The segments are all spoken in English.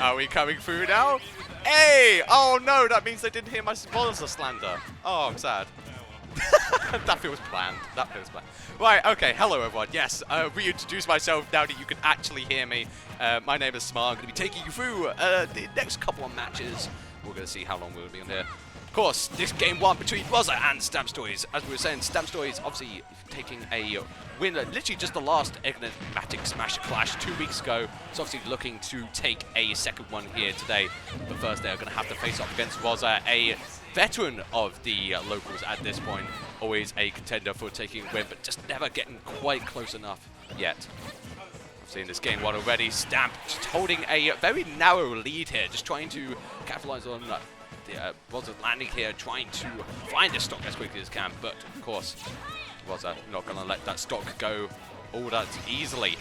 Are we coming through now? Hey! Oh no, that means they didn't hear my Rozza slander. Oh, I'm sad. That feels planned. That feels planned. Right, okay, hello everyone. Yes, reintroduce myself now that you can actually hear me. My name is Smart. I'm going to be taking you through the next couple of matches. We're going to see how long we'll be on here. Of course, this game one between Rozza and TheStampStories. As we were saying, TheStampStories obviously taking a win, literally just the last Enigmatic Smash Clash 2 weeks ago. So obviously looking to take a second one here today. But first they're going to have to face off against Rozza, a veteran of the locals at this point. Always a contender for taking a win, but just never getting quite close enough yet. I've seen this game one already. Stamp just holding a very narrow lead here, just trying to capitalize on Rozza's landing here, trying to find the stock as quickly as can, but of course Rozza not going to let that stock go all that easily.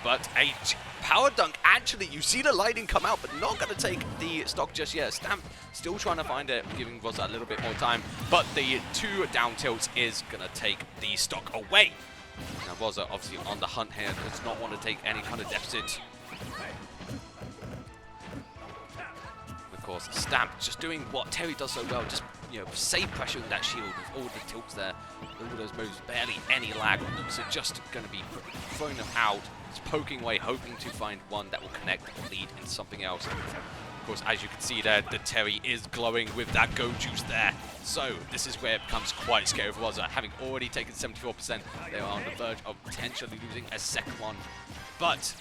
But a power dunk, actually, you see the lightning come out, but not going to take the stock just yet. Stamp still trying to find it, giving Rozza a little bit more time, but the two down tilts is going to take the stock away. Now Rozza obviously on the hunt here, does not want to take any kind of deficit. Of course, Stamp just doing what Terry does so well, just safe pressuring that shield with all the tilts there, all those moves, barely any lag on them, so just going to be throwing them out, just poking away, hoping to find one that will connect or lead into something else. Of course, as you can see there, the Terry is glowing with that go juice there, so this is where it becomes quite scary for Rozza. Having already taken 74%, they are on the verge of potentially losing a second one. But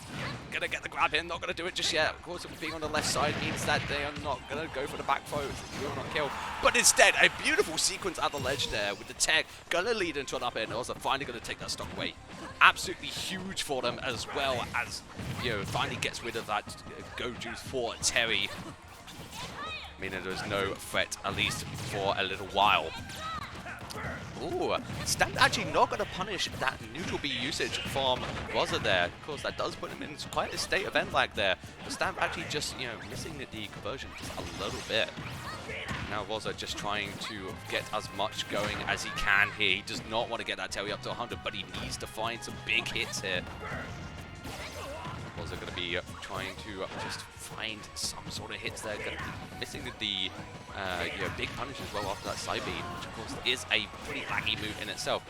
gonna get the grab in, not gonna do it just yet. Of course, being on the left side means that they are not gonna go for the back throw, will not kill. But instead, a beautiful sequence at the ledge there with the tech gonna lead into an up air, and also finally gonna take that stock away. Absolutely huge for them, as well as finally gets rid of that go juice for Terry, meaning there's no threat, at least for a little while. Ooh, Stamp actually not going to punish that neutral B usage from Rozza there. Of course, that does put him in quite a state of end lag there. But Stamp actually just, missing the conversion just a little bit. Now Rozza just trying to get as much going as he can here. He does not want to get that Terry up to 100, but he needs to find some big hits here. Rozza going to be trying to just find some sort of hits there. Going to be missing the big punish as well after that side beat, which of course is a pretty laggy move in itself.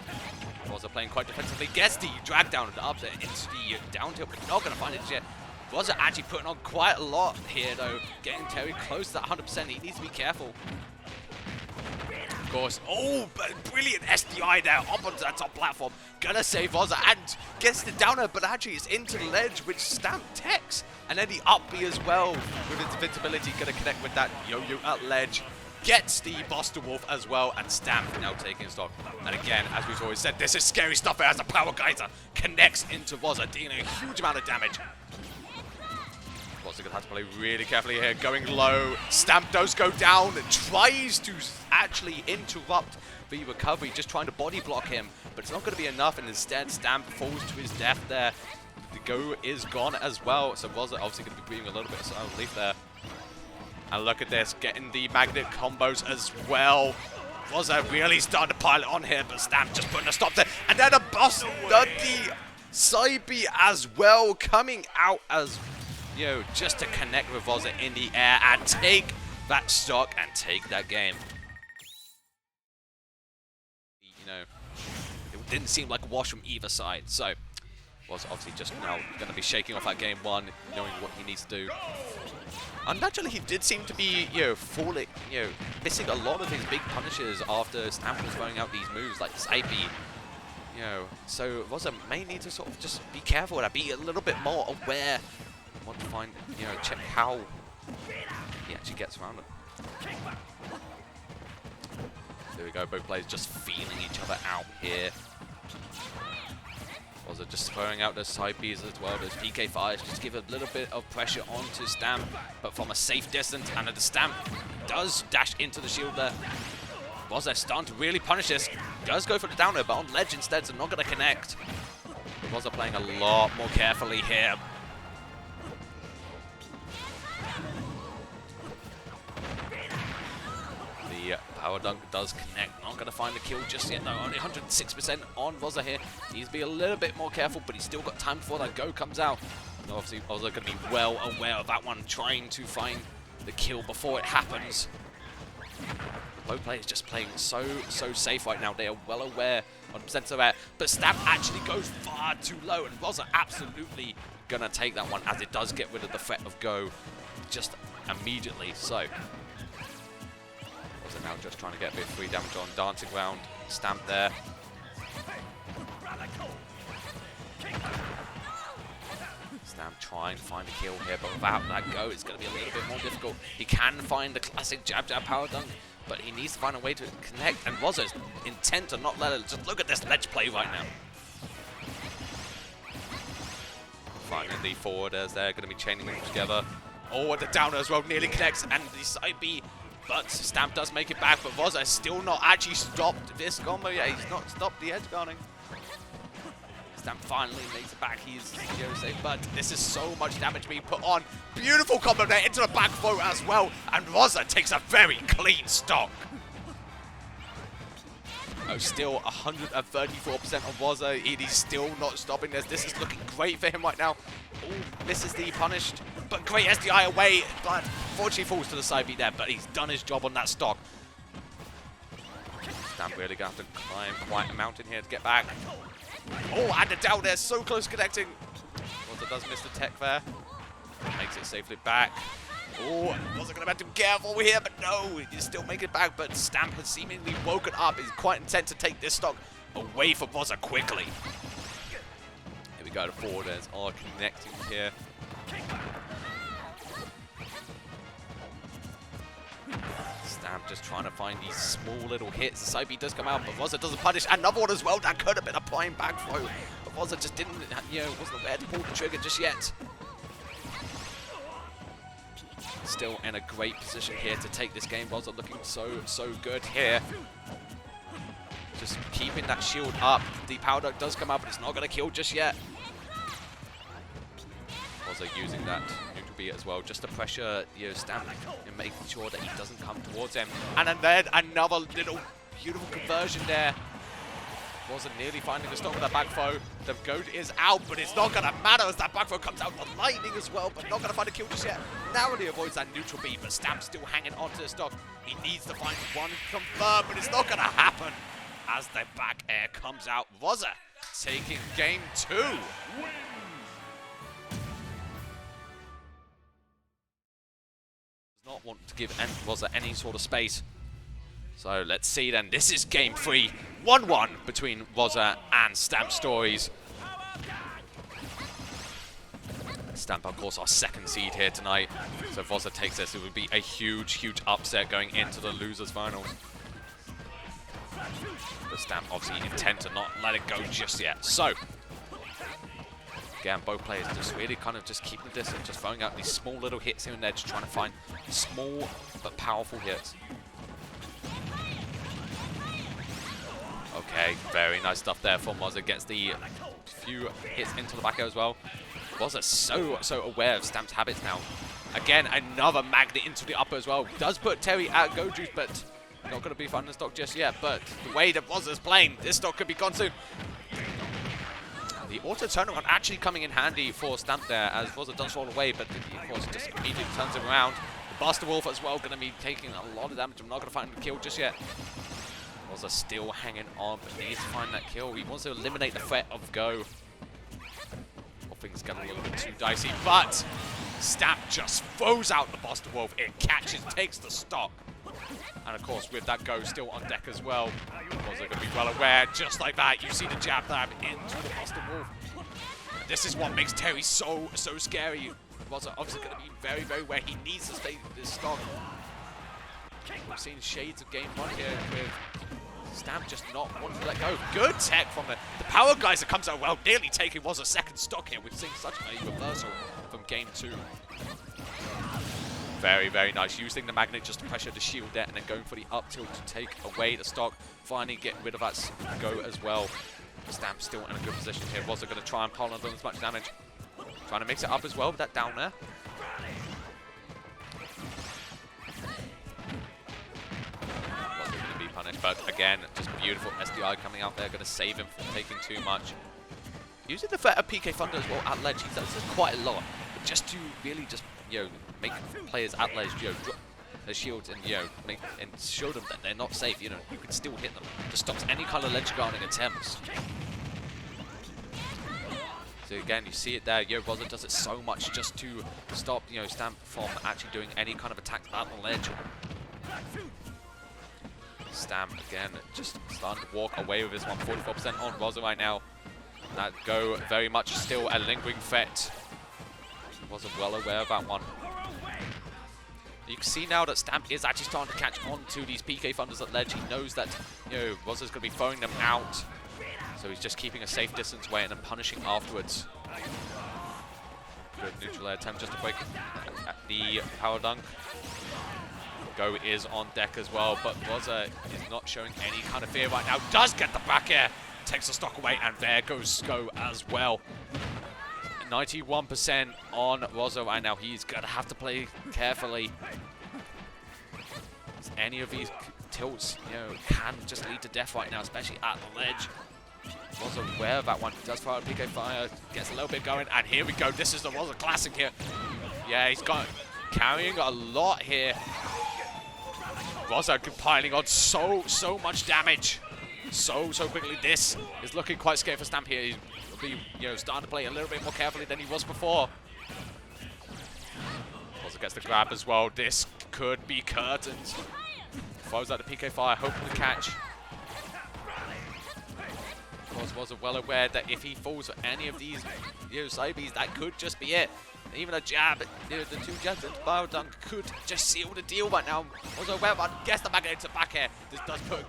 Rozza playing quite defensively, gets the drag down and upset into the down tilt, but not going to find it yet. Rozza actually putting on quite a lot here though, getting Terry close to that 100%. He needs to be careful. Of course, oh, but brilliant SDI there up onto that top platform. Gonna save Rozza and gets the downer, but actually it's into the ledge, which Stamp techs. And then the up B as well with its invincibility, gonna connect with that yo-yo at ledge. Gets the Buster Wolf as well, and Stamp now taking stock. And again, as we've always said, this is scary stuff as the Power Geyser connects into Rozza, dealing a huge amount of damage. Rozza gonna have to play really carefully here, going low. Stamp does go down, tries to actually interrupt the recovery, just trying to body block him, but it's not going to be enough, and instead Stamp falls to his death there. The go is gone as well, so Rozza obviously going to be breathing a little bit of silent relief there. And look at this, getting the magnet combos as well. Rozza really starting to pile it on here, but Stamp just putting a stop there, and then a bust the side B as well, coming out as just to connect with Rozza in the air and take that stock and take that game. It didn't seem like a wash from either side, so Rozza obviously just now going to be shaking off that game one, knowing what he needs to do. Unnaturally, he did seem to be, falling, missing a lot of his big punishes after Stamp was throwing out these moves like side B. So Rozza may need to sort of just be careful and be a little bit more aware. Want to find, check how he actually gets around it. There we go, both players just feeling each other out here. Rozza just throwing out those side Bs as well, those PK fires, just give a little bit of pressure onto Stamp, but from a safe distance, and the Stamp does dash into the shield there. Rozza starting to really punish this. Does go for the downer, but on ledge instead, so not going to connect. Rozza playing a lot more carefully here. The power dunk does connect. Not going to find the kill just yet. No, only 106% on Rozza here. Needs to be a little bit more careful, but he's still got time before that go comes out. And obviously, Rozza going to be well aware of that one, trying to find the kill before it happens. Both players just playing so safe right now. They are well aware, 100% aware. But Stamp actually goes far too low, and Rozza absolutely going to take that one, as it does get rid of the threat of go just immediately. So Rozza now just trying to get a bit of free damage on dancing around Stamp there. Stamp trying to find a kill here, but without that go, it's going to be a little bit more difficult. He can find the classic jab power dunk, but he needs to find a way to connect, and Rozza's intent to not let it. Just look at this ledge play right now. Finding the forwarders there, going to be chaining them together. Oh, and the downer as well nearly connects, and the side B, but Stamp does make it back, but Rozza has still not actually stopped this combo. Yeah, he's not stopped the edge guarding. Stamp finally makes it back. He's safe, but this is so much damage being put on. Beautiful combo there into the back throw as well, and Rozza takes a very clean stock. Oh, still 134% of Rozza. He's still not stopping this. This is looking great for him right now. Oh, misses the punished, but great SDI away, but fortunately falls to the side B there, but he's done his job on that stock. Stamp really going to have to climb quite a mountain here to get back. Oh, and the down there, so close connecting. Rozza does miss the tech there. Makes it safely back. Oh, Rozza going to have to be careful here, but no, he's still making it back. But Stamp has seemingly woken up. He's quite intent to take this stock away from Rozza quickly. Here we go, the forwarders are connecting here. Stamp just trying to find these small little hits. The side B does come out, but Rozza doesn't punish. Another one as well. That could have been a prime back throw. But Rozza just didn't, wasn't aware to pull the trigger just yet. Still in a great position here to take this game. Rozza looking so good here. Just keeping that shield up. The power dunk does come out, but it's not going to kill just yet. Rozza using that neutral beat as well, just to pressure Stamp and making sure that he doesn't come towards him. And then another little beautiful conversion there. Rozza nearly finding the stop with that back throw. The goat is out, but it's not going to matter as that back throw comes out. The lightning as well, but not going to find a kill just yet. Narrowly avoids that neutral beat, but Stamp still hanging onto the stock. He needs to find one confirm, but it's not going to happen as the back air comes out. Rozza taking game 2. Does not want to give Rozza any sort of space. So let's see then. This is game 3. 1-1 between Rozza and TheStampStories. Stamp, of course, our second seed here tonight. So if Rozza takes this, it would be a huge upset going into the losers finals. The Stamp obviously intent to not let it go just yet. So again, both players just really kind of just keeping the distance, just throwing out these small little hits here and there, just trying to find small but powerful hits. Okay, very nice stuff there from Rozza. Gets the few hits into the back air as well. Rozza so aware of Stamp's habits now. Again, another magnet into the upper as well. Does put Terry at go juice, but not going to be finding the stock just yet. But the way that Rozza's playing, this stock could be gone soon. The auto turnaround actually coming in handy for Stamp there, as Rozza does fall away, but of course just immediately turns him around. The Buster Wolf as well going to be taking a lot of damage. I'm not going to find the kill just yet. Rozza still hanging on, but needs to find that kill. He wants to eliminate the threat of go. Well, things get a little bit too dicey, but Stamp just throws out the Buster Wolf. It catches, takes the stock. And of course, with that go still on deck as well, Rozza going to be well aware. Just like that, you see the jab into the Buster Wolf. And this is what makes Terry so scary. Rozza obviously going to be very aware. He needs to stay this stock. We've seen shades of game 1 here with Stamp just not wanting to let go. Good tech from the power geyser comes out well, nearly taking Rozza's second stock here. We've seen such a reversal from game 2. Very, very nice. Using the magnet just to pressure the shield there, and then going for the up tilt to take away the stock. Finally get rid of that go as well. Stamp still in a good position here. Rozza going to try and pile on as much damage. Trying to mix it up as well with that down there. Rozza going to be punished, but again, just beautiful SDI coming out there. Going to save him from taking too much. Using the threat of PK Thunder as well at ledge. He does this quite a lot, but just to really just, you know, make players at ledge, you know, drop their shields and, you know, and show them that they're not safe. You know, you can still hit them. Just stops any kind of ledge guarding attempts. So again, you see it there. Yo, Rozza does it so much just to stop, you know, Stamp from actually doing any kind of attack at the ledge. Stamp again, just starting to walk away with this one. 44% on Rozza right now. That go very much still a lingering threat. Wasn't well aware of that one. You can see now that Stamp is actually starting to catch on to these PK Thunders at ledge. He knows that, you know, Rozza's going to be throwing them out. So he's just keeping a safe distance away and then punishing afterwards. Good neutral air attempt just to break the power dunk. Go is on deck as well, but Rozza is not showing any kind of fear right now. Does get the back air. Takes the stock away, and there goes Go as well. 91% on Rozza right now. He's going to have to play carefully. Any of these tilts, you know, can just lead to death right now, especially at the ledge. Rozza aware of that one. Does fire a PK fire, gets a little bit going, and here we go. This is the Rozza classic here. Yeah, he's got carrying a lot here. Rozza compiling on so much damage. So quickly. This is looking quite scary for Stamp here. He'll be, you know, starting to play a little bit more carefully than he was before. Rozza gets the grab as well. This could be curtains. Throws out the PK fire, hoping to catch. Of course, Rozza well aware that if he falls for any of these, you know, side Bs, that could just be it. Even a jab, you know, the two jabs into Power Dunk could just seal the deal right now. Rozza aware, but gets the magnet into back air. This does put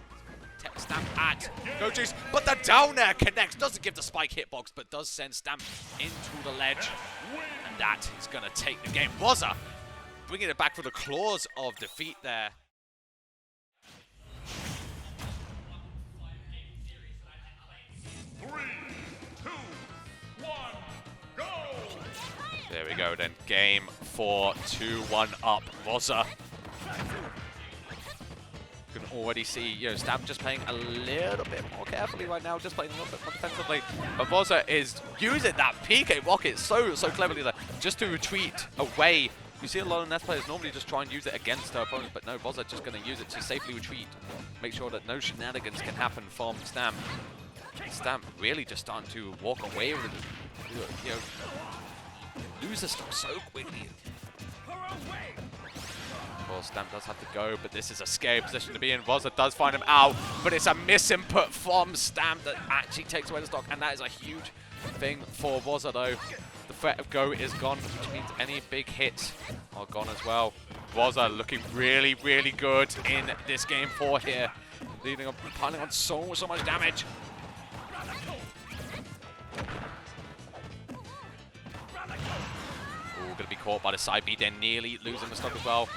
Stamp at Go Juice, but the down air connects. Doesn't give the spike hitbox, but does send Stamp into the ledge. And that is going to take the game. Rozza bringing it back for the claws of defeat there. There we go then. Game 4, 2-1 up. Rozza. You can already see, you know, Stamp just playing a little bit more carefully right now, just playing a little bit more defensively. But Rozza is using that PK rocket so cleverly there, just to retreat away. You see a lot of Ness players normally just try and use it against their opponents, but no, Rozza just going to use it to safely retreat, make sure that no shenanigans can happen from Stamp. Stamp really just starting to walk away with it, you know, lose the stock so quickly. Of course, Stamp does have to go, but this is a scary position to be in. Rozza does find him out, but it's a misinput from Stamp that actually takes away the stock, and that is a huge thing for Rozza though. The threat of Go is gone, which means any big hits are gone as well. Rozza looking really good in this game 4 here, leading on, piling on so much damage. Going to be caught by the side B, then nearly losing the stock as well.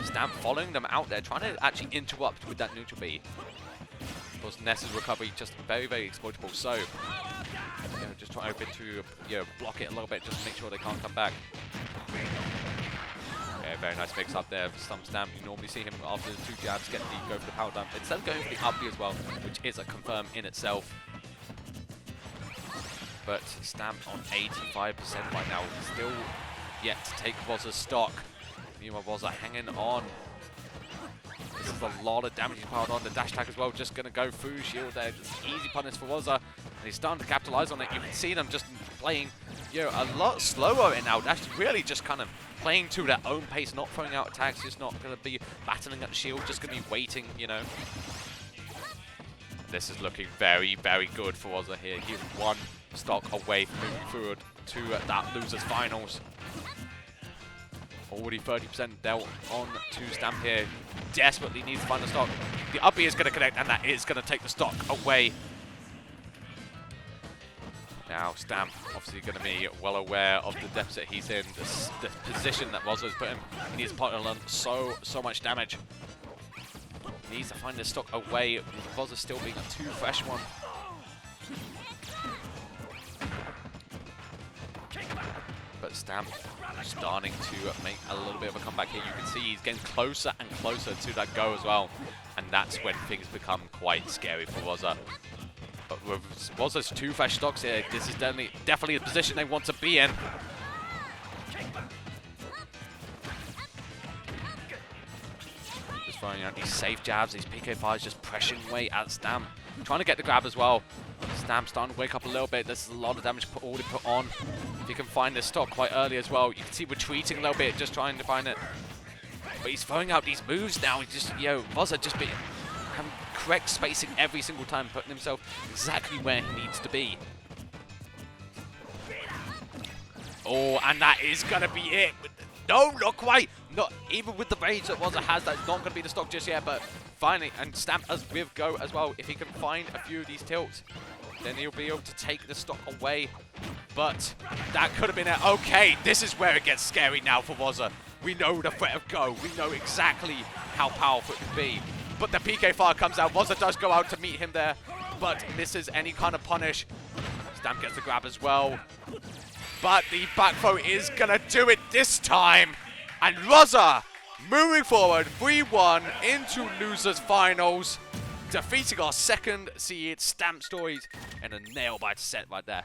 Stamp following them out there, trying to actually interrupt with that neutral B. Of course, Ness's recovery just very exploitable. So, you know, just trying to, you know, block it a little bit, just to make sure they can't come back. Okay, very nice mix up there for some Stamp. You normally see him after the 2 jabs go for the power dump. Instead of going for the up B as well, which is a confirm in itself. But Stamp on 85% right now, still yet to take Rozza's stock. Meanwhile, Rozza hanging on. This is a lot of damage he's piled on. The dash tag as well, just going to go through shield there. Just easy punish for Rozza. And he's starting to capitalize on it. You can see them just playing, you know, a lot slower right now. That's really just kind of playing to their own pace, not throwing out attacks, just not going to be battling at the shield, just going to be waiting, you know. This is looking very good for Rozza here. He's 1 stock away from moving forward to that losers finals. Already 30% dealt on to Stamp here. Desperately needs to find the stock. The up B is going to connect, and that is going to take the stock away. Now, Stamp obviously going to be well aware of the deficit he's in, the position that Rozza's put him. He needs to put on so much damage. He needs to find this stock away, with Rozza still being a too fresh one. But Stamp starting to make a little bit of a comeback here. You can see he's getting closer and closer to that go as well. And that's when things become quite scary for Rozza. But with Rozza's 2 fresh stocks here, this is definitely a position they want to be in. Just throwing out these safe jabs, these PK fires just pressuring away at Stamp. Trying to get the grab as well. Stamp starting to wake up a little bit. There's a lot of damage already put on. If you can find this stock quite early as well, you can see retreating a little bit, just trying to find it. But he's throwing out these moves now. He's just, Rozza just having correct spacing every single time, putting himself exactly where he needs to be. Oh, and that is going to be it. No, not quite. Not even with the rage that Rozza has, that's not going to be the stock just yet, but finally, and Stamp as with go as well. If he can find a few of these tilts, then he'll be able to take the stock away. But that could have been it. Okay, this is where it gets scary now for Rozza. We know the threat of go. We know exactly how powerful it can be. But the PK fire comes out. Rozza does go out to meet him there, but misses any kind of punish. Stamp gets the grab as well. But the back throw is going to do it this time. And Rozza moving forward 3-1 into losers finals, defeating our second seed STAMPStories in a nail-biter set right there.